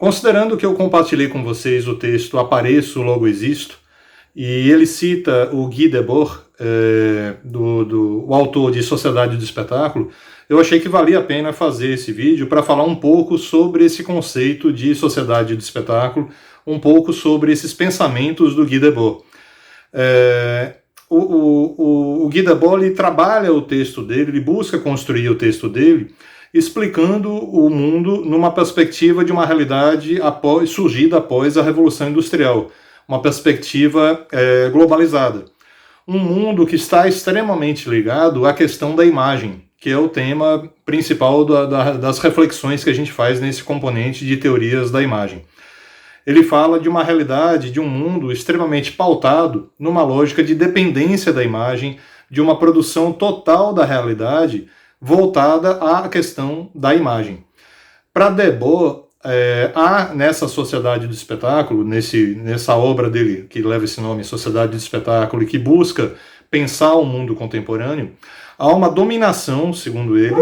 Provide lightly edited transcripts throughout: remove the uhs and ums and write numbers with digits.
Considerando que eu compartilhei com vocês o texto Apareço, Logo Existo, e ele cita o Guy Debord, o autor de Sociedade do Espetáculo, eu achei que valia a pena fazer esse vídeo para falar um pouco sobre esse conceito de sociedade do espetáculo, um pouco sobre esses pensamentos do Guy Debord. O Guy Debord ele trabalha o texto dele, ele busca construir o texto dele, explicando o mundo numa perspectiva de uma realidade surgida após a Revolução Industrial, uma perspectiva globalizada. Um mundo que está extremamente ligado à questão da imagem, que é o tema principal das reflexões que a gente faz nesse componente de teorias da imagem. Ele fala de uma realidade, de um mundo extremamente pautado numa lógica de dependência da imagem, de uma produção total da realidade voltada à questão da imagem. Para Debord, há nessa sociedade do espetáculo, nessa obra dele, que leva esse nome, Sociedade do Espetáculo, e que busca pensar o mundo contemporâneo, há uma dominação, segundo ele,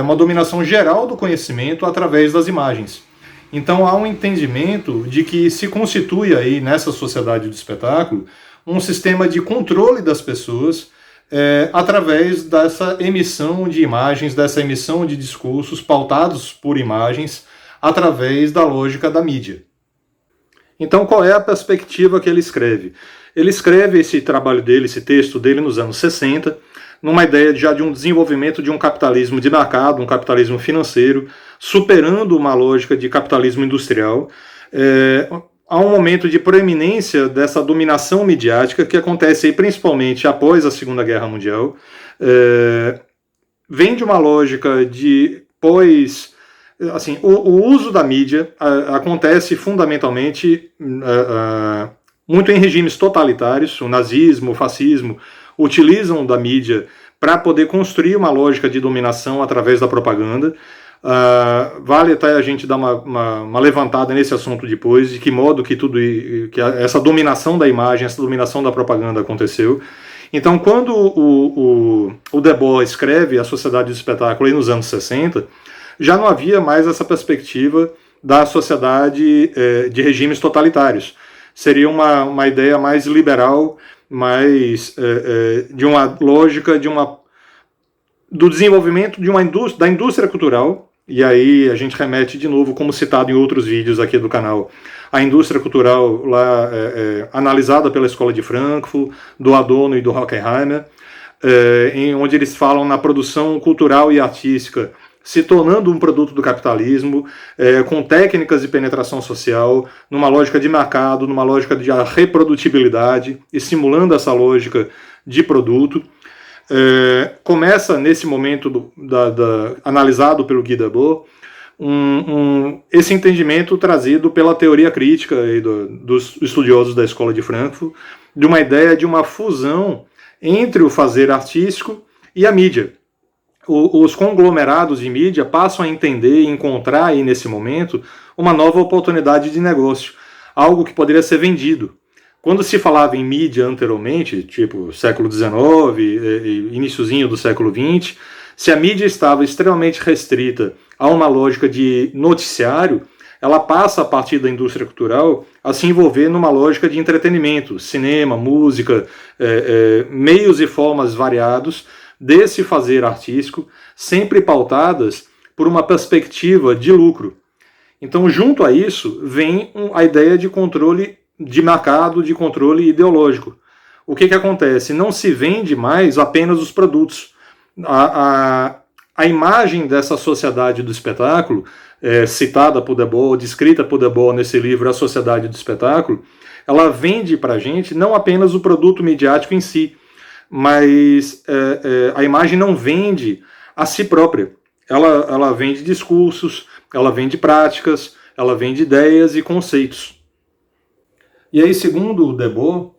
uma dominação geral do conhecimento através das imagens. Então há um entendimento de que se constitui aí, nessa sociedade do espetáculo, um sistema de controle das pessoas através dessa emissão de imagens, dessa emissão de discursos pautados por imagens, através da lógica da mídia. Então, qual é a perspectiva que ele escreve? Ele escreve esse trabalho dele, esse texto dele nos anos 60, numa ideia já de um desenvolvimento de um capitalismo de mercado, um capitalismo financeiro, superando uma lógica de capitalismo industrial. Há um momento de proeminência dessa dominação midiática que acontece aí principalmente após a Segunda Guerra Mundial. Vem de uma lógica de assim, o uso da mídia acontece fundamentalmente muito em regimes totalitários. O nazismo, o fascismo utilizam da mídia para poder construir uma lógica de dominação através da propaganda. Vale até a gente dar uma levantada nesse assunto depois, de que modo que essa dominação da imagem, essa dominação da propaganda aconteceu. Então, quando o Debord escreve A Sociedade do Espetáculo aí nos anos 60, já não havia mais essa perspectiva da sociedade de regimes totalitários. Seria uma ideia mais liberal, mais de uma lógica do desenvolvimento da indústria cultural. E aí a gente remete de novo, como citado em outros vídeos aqui do canal, a indústria cultural lá analisada pela Escola de Frankfurt, do Adorno e do Horkheimer, onde eles falam na produção cultural e artística se tornando um produto do capitalismo, com técnicas de penetração social, numa lógica de mercado, numa lógica de reprodutibilidade, estimulando essa lógica de produto. Começa nesse momento analisado pelo Guy Debord, esse entendimento trazido pela teoria crítica dos estudiosos da Escola de Frankfurt, de uma ideia de uma fusão entre o fazer artístico e a mídia. Os conglomerados de mídia passam a entender e encontrar aí nesse momento uma nova oportunidade de negócio, algo que poderia ser vendido. Quando se falava em mídia anteriormente, tipo século XIX, iniciozinho do século XX, se a mídia estava extremamente restrita a uma lógica de noticiário, ela passa, a partir da indústria cultural, a se envolver numa lógica de entretenimento, cinema, música, meios e formas variados desse fazer artístico, sempre pautadas por uma perspectiva de lucro. Então, junto a isso, vem a ideia de controle de mercado, de controle ideológico. O que acontece? Não se vende mais apenas os produtos. A imagem dessa sociedade do espetáculo, citada por Debord, descrita por Debord nesse livro A Sociedade do Espetáculo, ela vende para a gente não apenas o produto midiático em si, mas a imagem não vende a si própria. Ela vende discursos, ela vende práticas, ela vende ideias e conceitos. E aí, segundo o Debord,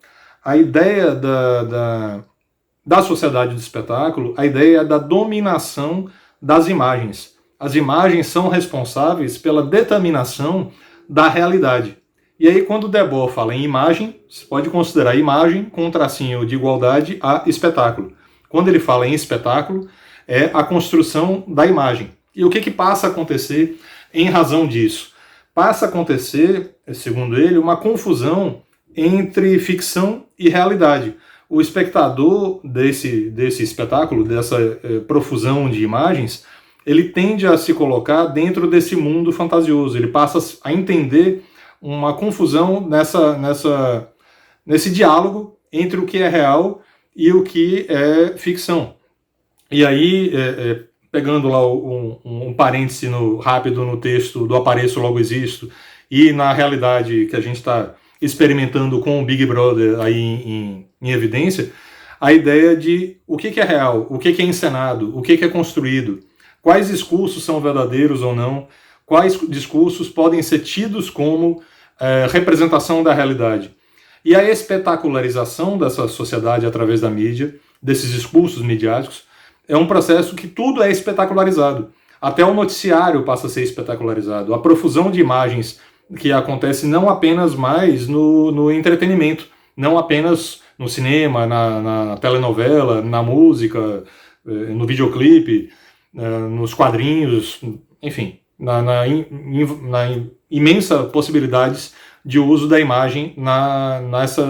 a ideia da sociedade do espetáculo, a ideia da dominação das imagens. As imagens são responsáveis pela determinação da realidade. E aí, quando o Debord fala em imagem, você pode considerar imagem com um tracinho de igualdade a espetáculo. Quando ele fala em espetáculo, é a construção da imagem. E o que passa a acontecer em razão disso? passa a acontecer, segundo ele, uma confusão entre ficção e realidade. O espectador desse espetáculo, dessa profusão de imagens, ele tende a se colocar dentro desse mundo fantasioso, ele passa a entender uma confusão nesse diálogo entre o que é real e o que é ficção. E aí, pegando lá um parêntese rápido no texto do Apareço Logo Existo, e na realidade que a gente está experimentando com o Big Brother aí em evidência, a ideia de o que é real, o que é encenado, o que é construído, quais discursos são verdadeiros ou não, quais discursos podem ser tidos como representação da realidade. E a espetacularização dessa sociedade através da mídia, desses discursos midiáticos, é um processo que tudo é espetacularizado. Até o noticiário passa a ser espetacularizado. A profusão de imagens que acontece não apenas mais no entretenimento, não apenas no cinema, na telenovela, na música, no videoclipe, nos quadrinhos, enfim, na imensa possibilidades de uso da imagem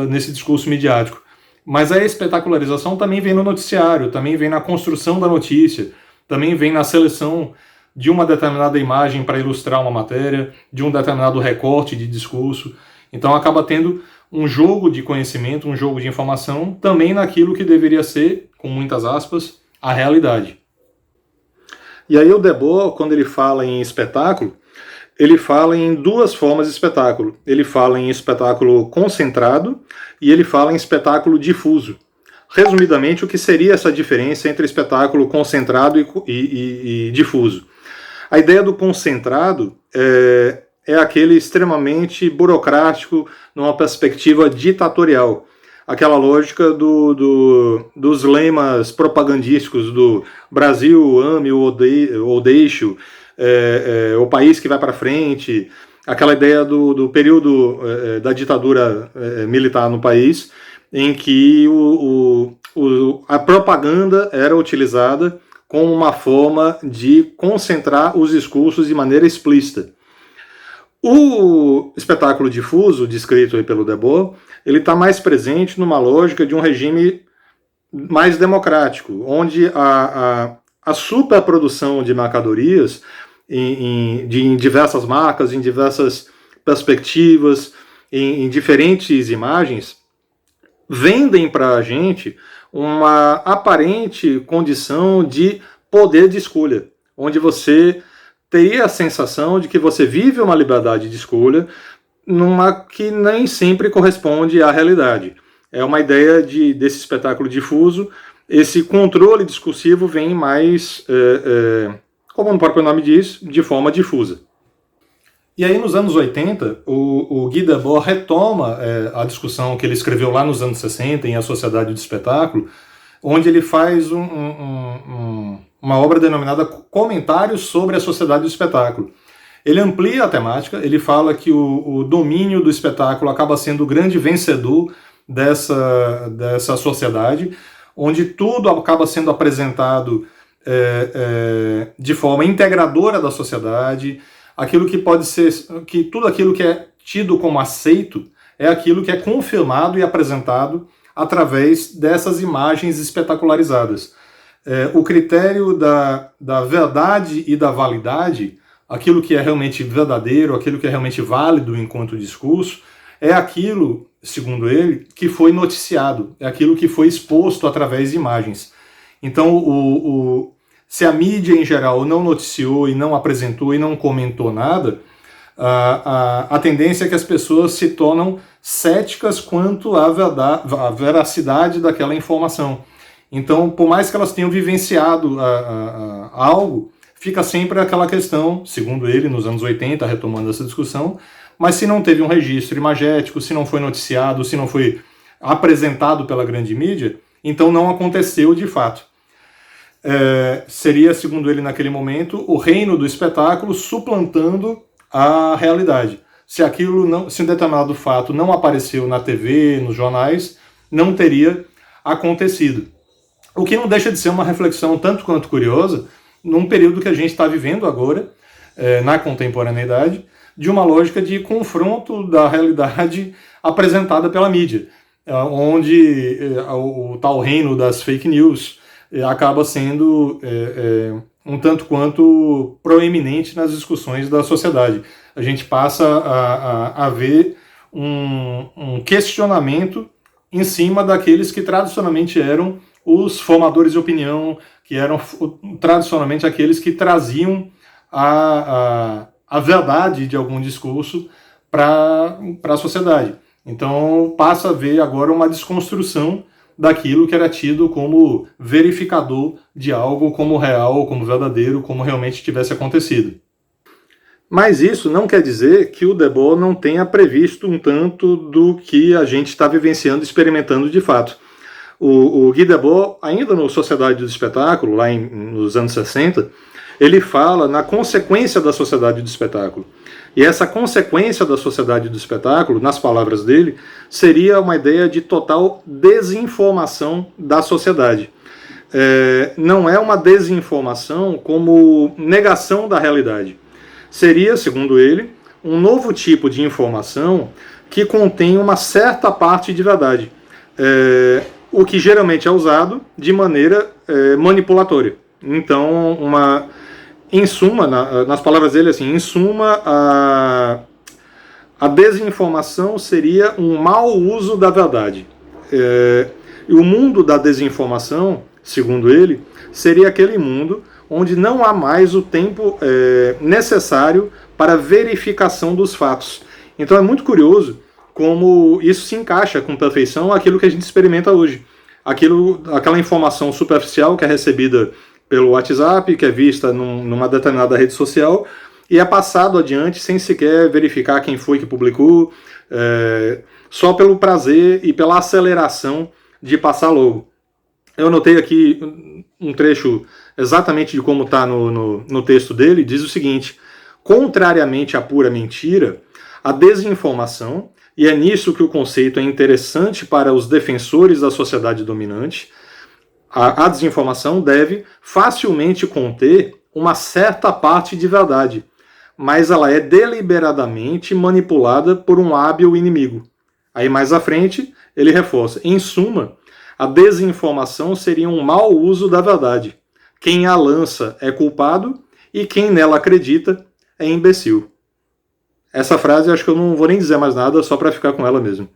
nesse discurso midiático. Mas a espetacularização também vem no noticiário, também vem na construção da notícia, também vem na seleção de uma determinada imagem para ilustrar uma matéria, de um determinado recorte de discurso. Então acaba tendo um jogo de conhecimento, um jogo de informação, também naquilo que deveria ser, com muitas aspas, a realidade. E aí o Debord, quando ele fala em espetáculo, ele fala em duas formas de espetáculo. Ele fala em espetáculo concentrado e ele fala em espetáculo difuso. Resumidamente, o que seria essa diferença entre espetáculo concentrado e difuso? A ideia do concentrado é aquele extremamente burocrático numa perspectiva ditatorial. Aquela lógica dos lemas propagandísticos do Brasil, ame ou deixe, o país que vai para frente, aquela ideia do período da ditadura militar no país, em que a propaganda era utilizada como uma forma de concentrar os discursos de maneira explícita. O espetáculo difuso, descrito aí pelo Debord, ele está mais presente numa lógica de um regime mais democrático, onde a superprodução de mercadorias em diversas marcas, em diversas perspectivas, em diferentes imagens, vendem para a gente uma aparente condição de poder de escolha, onde você teria a sensação de que você vive uma liberdade de escolha que nem sempre corresponde à realidade. É uma ideia desse espetáculo difuso. Esse controle discursivo vem mais, como o próprio nome diz, de forma difusa. E aí, nos anos 80, o Guy Debord retoma a discussão que ele escreveu lá nos anos 60, em A Sociedade do Espetáculo, onde ele faz uma obra denominada Comentários sobre a Sociedade do Espetáculo. Ele amplia a temática, ele fala que o domínio do espetáculo acaba sendo o grande vencedor dessa sociedade, onde tudo acaba sendo apresentado de forma integradora da sociedade, aquilo que pode ser, que tudo aquilo que é tido como aceito é aquilo que é confirmado e apresentado através dessas imagens espetacularizadas. O critério da verdade e da validade, aquilo que é realmente verdadeiro, aquilo que é realmente válido enquanto discurso, é aquilo, segundo ele, que foi noticiado, é aquilo que foi exposto através de imagens. Então, se a mídia em geral não noticiou e não apresentou e não comentou nada, a tendência é que as pessoas se tornam céticas quanto à veracidade daquela informação. Então, por mais que elas tenham vivenciado algo, fica sempre aquela questão, segundo ele, nos anos 80, retomando essa discussão, mas se não teve um registro imagético, se não foi noticiado, se não foi apresentado pela grande mídia, então não aconteceu de fato. Seria, segundo ele, naquele momento, o reino do espetáculo suplantando a realidade. Se um determinado fato não apareceu na TV, nos jornais, não teria acontecido. O que não deixa de ser uma reflexão tanto quanto curiosa, num período que a gente está vivendo agora, na contemporaneidade, de uma lógica de confronto da realidade apresentada pela mídia, onde o tal reino das fake news acaba sendo um tanto quanto proeminente nas discussões da sociedade. A gente passa a ver um questionamento em cima daqueles que tradicionalmente eram os formadores de opinião, que eram tradicionalmente aqueles que traziam a verdade de algum discurso para a sociedade. Então passa a ver agora uma desconstrução daquilo que era tido como verificador de algo como real, como verdadeiro, como realmente tivesse acontecido. Mas isso não quer dizer que o Debord não tenha previsto um tanto do que a gente está vivenciando, experimentando de fato. O Guy Debord, ainda no Sociedade do Espetáculo, lá nos anos 60, ele fala na consequência da sociedade do espetáculo. E essa consequência da sociedade do espetáculo, nas palavras dele, seria uma ideia de total desinformação da sociedade. Não é uma desinformação como negação da realidade. Seria, segundo ele, um novo tipo de informação que contém uma certa parte de verdade, o que geralmente é usado de maneira manipulatória. Então, em suma, nas palavras dele, assim, em suma, a desinformação seria um mau uso da verdade. E o mundo da desinformação, segundo ele, seria aquele mundo onde não há mais o tempo necessário para verificação dos fatos. Então é muito curioso como isso se encaixa com perfeição aquilo que a gente experimenta hoje. Aquela informação superficial que é recebida pelo WhatsApp, que é vista numa determinada rede social, e é passado adiante sem sequer verificar quem foi que publicou, só pelo prazer e pela aceleração de passar logo. Eu anotei aqui um trecho exatamente de como está no texto dele, diz o seguinte: contrariamente à pura mentira, a desinformação, e é nisso que o conceito é interessante para os defensores da sociedade dominante, a desinformação deve facilmente conter uma certa parte de verdade, mas ela é deliberadamente manipulada por um hábil inimigo. Aí mais à frente ele reforça: em suma, a desinformação seria um mau uso da verdade. Quem a lança é culpado e quem nela acredita é imbecil. Essa frase acho que eu não vou nem dizer mais nada, só para ficar com ela mesmo.